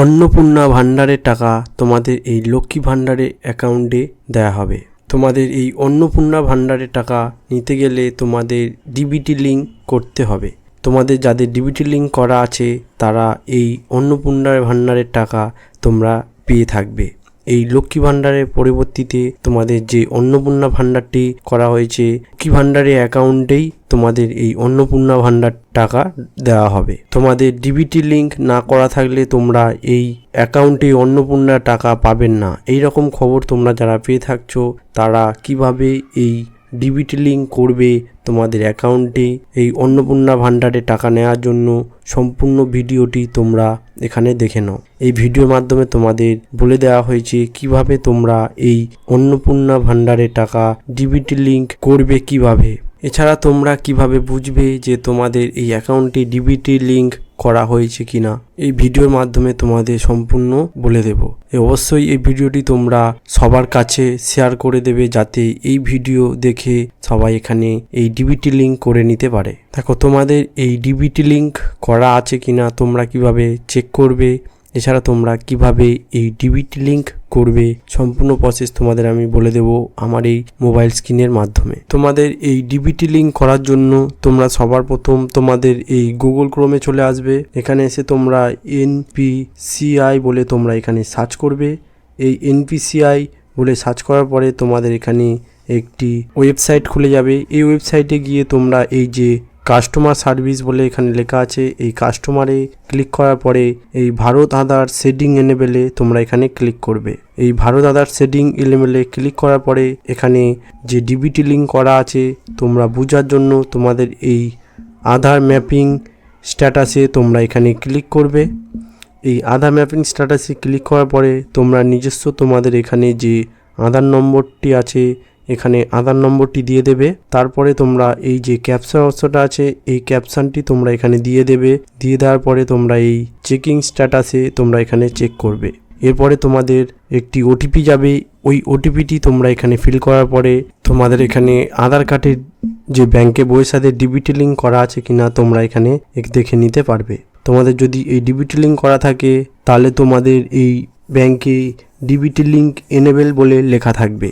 অন্নপূর্ণা ভাণ্ডারের টাকা তোমাদের এই লক্ষ্মী ভাণ্ডারে অ্যাকাউন্টে দেওয়া হবে। তোমাদের এই অন্নপূর্ণা ভাণ্ডারের টাকা নিতে গেলে তোমাদের ডিবিটি লিঙ্ক করতে হবে। তোমাদের যাদের ডিবিটি লিঙ্ক করা আছে তারা এই অন্নপূর্ণা ভাণ্ডারের টাকা তোমরা পেয়ে থাকবে। এই লক্ষ্মী ভাণ্ডারের পরিবর্তিতে তোমাদের যে অন্নপূর্ণা ভাণ্ডারটি করা হয়েছে, লক্ষ্মী ভাণ্ডারের অ্যাকাউন্টেই তোমাদের এই অন্নপূর্ণা ভাণ্ডার টাকা দেওয়া হবে। তোমাদের ডিবিটি লিঙ্ক না করা থাকলে তোমরা এই অ্যাকাউন্টে অন্নপূর্ণা টাকা পাবেন না। এই রকম খবর তোমরা যারা পেয়ে থাকছো তারা কিভাবে এই ডিবিটি লিঙ্ক করবে তোমাদের অ্যাকাউন্টে এই অন্নপূর্ণা ভাণ্ডারে টাকা নেওয়ার জন্য সম্পূর্ণ ভিডিওটি তোমরা এখানে দেখে নাও। এই ভিডিওর মাধ্যমে তোমাদের বলে দেওয়া হয়েছে কিভাবে তোমরা এই অন্নপূর্ণা ভাণ্ডারে টাকা ডিবিটি লিঙ্ক করবে কিভাবে। এছাড়া তোমরা কিভাবে বুঝবে যে তোমাদের এই অ্যাকাউন্টে ডিবিটি লিঙ্ক করা হয়েছে কিনা, এই ভিডিওর মাধ্যমে তোমাদের সম্পূর্ণ বলে দেব। অবশ্যই এই ভিডিওটি তোমরা সবার কাছে শেয়ার করে দেবে যাতে এই ভিডিও দেখে সবাই এখানে এই ডিবিটি লিঙ্ক করে নিতে পারে। দেখো তোমাদের এই ডিবিটি লিঙ্ক করা আছে কিনা তোমরা কিভাবে চেক করবে, এছাড়া তোমরা কিভাবে এই ডিবিটি লিঙ্ক করবে সম্পূর্ণ প্রসেস তোমাদের আমি বলে দেব আমার এই মোবাইল স্ক্রিনের মাধ্যমে। তোমাদের এই ডিবিটি লিঙ্ক করার জন্য তোমরা সবার প্রথম তোমাদের এই গুগল ক্রোমে চলে আসবে। এখানে এসে তোমরা এনপিসিআই বলে তোমরা এখানে সার্চ করবে। এই এনপিসিআই বলে সার্চ করার পরে তোমাদের এখানে একটি ওয়েবসাইট খুলে যাবে। এই ওয়েবসাইটে গিয়ে তোমরা এই যে কাস্টমার সার্ভিস বলে এখানে লেখা আছে, এই কাস্টমারে ক্লিক করার পরে এই ভারত আধার শেডিং এনেবেলে তোমরা এখানে ক্লিক করবে। এই ভারত আধার শেডিং এনেবেলে ক্লিক করার পরে এখানে যে ডিবিটি লিঙ্ক করা আছে তোমরা বোঝার জন্য তোমাদের এই আধার ম্যাপিং স্ট্যাটাসে তোমরা এখানে ক্লিক করবে। এই আধার ম্যাপিং স্ট্যাটাসে ক্লিক করার পরে তোমরা নিজস্ব তোমাদের এখানে যে আধার নম্বরটি আছে এখানে আধার নম্বরটি দিয়ে দেবে। তারপরে তোমরা এই যে ক্যাপশন অপশনটা আছে এই ক্যাপশনটি তোমরা এখানে দিয়ে দেবে। দিয়ে দেওয়ার পরে তোমরা এই চেকিং স্ট্যাটাসে তোমরা এখানে চেক করবে। এরপরে তোমাদের একটি ওটিপি যাবে, ওই ওটিপিটি তোমরা এখানে ফিল করার পরে তোমাদের এখানে আধার কার্ডের যে ব্যাংকে বইয়ের সাথে ডিবিটি লিঙ্ক করা আছে কিনা তোমরা এখানে দেখে নিতে পারবে। তোমাদের যদি এই ডিবিটি লিঙ্ক করা থাকে তাহলে তোমাদের এই ব্যাংকে ডিবিটি লিঙ্ক এনেবেল বলে লেখা থাকবে।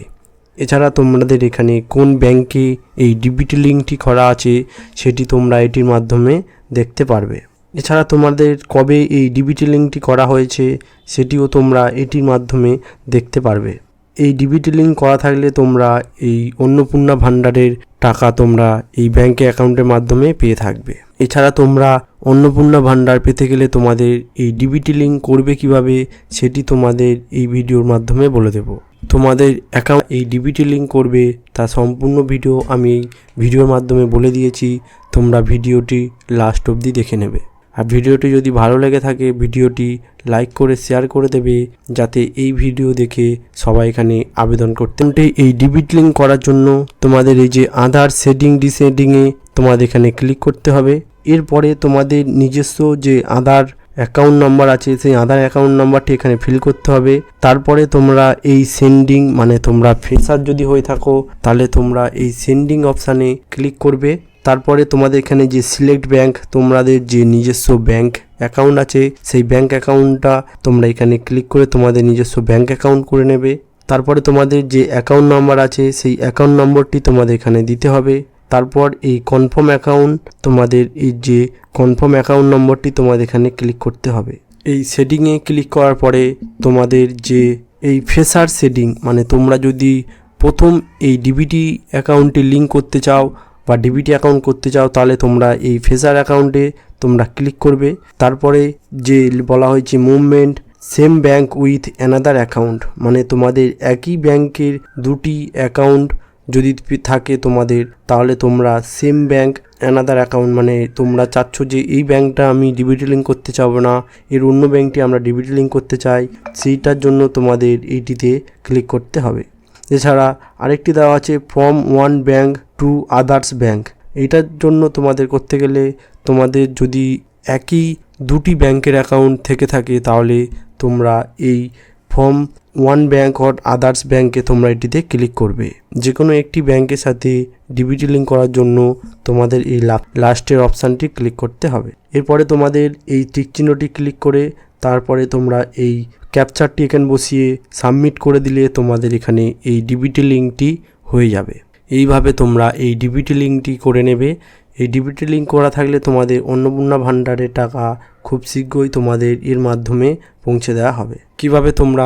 এছাড়া তোমাদের এখানে কোন ব্যাংকে এই ডিবিটি লিঙ্কটি করা আছে সেটি তোমরা এটির মাধ্যমে দেখতে পারবে। এছাড়া তোমাদের কবে এই ডিবিটি লিঙ্কটি করা হয়েছে সেটিও তোমরা এটির মাধ্যমে দেখতে পারবে। এই ডিবিটি লিঙ্ক করা থাকলে তোমরা এই অন্নপূর্ণা ভাণ্ডারের টাকা তোমরা এই ব্যাংকে অ্যাকাউন্টের মাধ্যমে পেয়ে থাকবে। এছাড়া তোমরা অন্নপূর্ণা ভাণ্ডার পেতে গেলে তোমাদের এই ডিবিটি লিঙ্ক করবে কিভাবে সেটি তোমাদের এই ভিডিওর মাধ্যমে বলে দেব। তোমাদের অ্যাকাউন্ট এই ডিবিটি লিঙ্ক করবে তা সম্পূর্ণ ভিডিও আমি এই ভিডিওর মাধ্যমে বলে দিয়েছি, তোমরা ভিডিওটি লাস্ট অবধি দেখে নেবে। আর ভিডিওটি যদি ভালো লেগে থাকে ভিডিওটি লাইক করে শেয়ার করে দেবে যাতে এই ভিডিও দেখে সবাই এখানে আবেদন করতে। এই ডিবিটি লিঙ্ক করার জন্য তোমাদের এই যে আধার শেডিং ডিশেডিংয়ে তোমাদের এখানে ক্লিক করতে হবে। এরপরে তোমাদের নিজস্ব যে আধার অ্যাকাউন্ট নাম্বার আছে সেই আধার অ্যাকাউন্ট নাম্বারটি এখানে ফিল করতে হবে। তারপরে তোমরা এই সেন্ডিং মানে তোমরা ফ্রেশার যদি হয়ে থাকো তাহলে তোমরা এই সেন্ডিং অপশানে ক্লিক করবে। তারপরে তোমাদের এখানে যে সিলেক্ট ব্যাংক তোমাদের যে নিজস্ব ব্যাংক অ্যাকাউন্ট আছে সেই ব্যাংক অ্যাকাউন্টটা তোমরা এখানে ক্লিক করে তোমাদের নিজস্ব ব্যাংক অ্যাকাউন্ট করে নেবে। তারপরে তোমাদের যে অ্যাকাউন্ট নাম্বার আছে সেই অ্যাকাউন্ট নম্বরটি তোমাদের এখানে দিতে হবে। তারপর এই কনফার্ম অ্যাকাউন্ট তোমাদের এই যে কনফার্ম অ্যাকাউন্ট নম্বরটি তোমাদের এখানে ক্লিক করতে হবে। এই সেটিংয়ে ক্লিক করার পরে তোমাদের যে এই ফ্রেশার সেটিং মানে তোমরা যদি প্রথম এই ডিবিটি অ্যাকাউন্টে লিঙ্ক করতে চাও বা ডিবিটি অ্যাকাউন্ট করতে চাও তাহলে তোমরা এই ফ্রেশার অ্যাকাউন্টে তোমরা ক্লিক করবে। তারপরে যে বলা হয়েছে movement same bank with another account মানে তোমাদের একই ব্যাংকের দুটি অ্যাকাউন্ট যদি থাকে তোমাদের তাহলে তোমরা সেম ব্যাংক অ্যানাদার অ্যাকাউন্ট মানে তোমরা চাচ্ছ যে এই ব্যাংকটা আমি ডিবিটি লিঙ্ক করতে চাবো না, এর অন্য ব্যাংকটি আমরা ডিবিটি লিঙ্ক করতে চাই, সেইটার জন্য তোমাদের এইটিতে ক্লিক করতে হবে। এছাড়া আরেকটি দেওয়া আছে from one bank to others bank. এইটার জন্য তোমাদের করতে গেলে তোমাদের যদি একই দুটি ব্যাংকের অ্যাকাউন্ট থেকে থাকে তাহলে তোমরা এই from one bank or others ব্যাংকে তোমরা এটিতে ক্লিক করবে। যে কোনো একটি ব্যাংকের সাথে ডিবিটি লিঙ্ক করার জন্য তোমাদের এই লাস্টের অপশানটি ক্লিক করতে হবে। এরপরে তোমাদের এই টিক চিহ্নটি ক্লিক করে তারপরে তোমরা এই ক্যাপচারটি এখানে বসিয়ে সাবমিট করে দিলে তোমাদের এখানে এই ডিবিটি লিঙ্কটি হয়ে যাবে। এইভাবে তোমরা এই ডিবিটি লিঙ্কটি করে নেবে। এই ডিবিটি লিঙ্ক করা থাকলে তোমাদের অন্নপূর্ণা ভাণ্ডারের টাকা খুব শীঘ্রই তোমাদের এর মাধ্যমে পৌঁছে দেওয়া হবে। কিভাবে তোমরা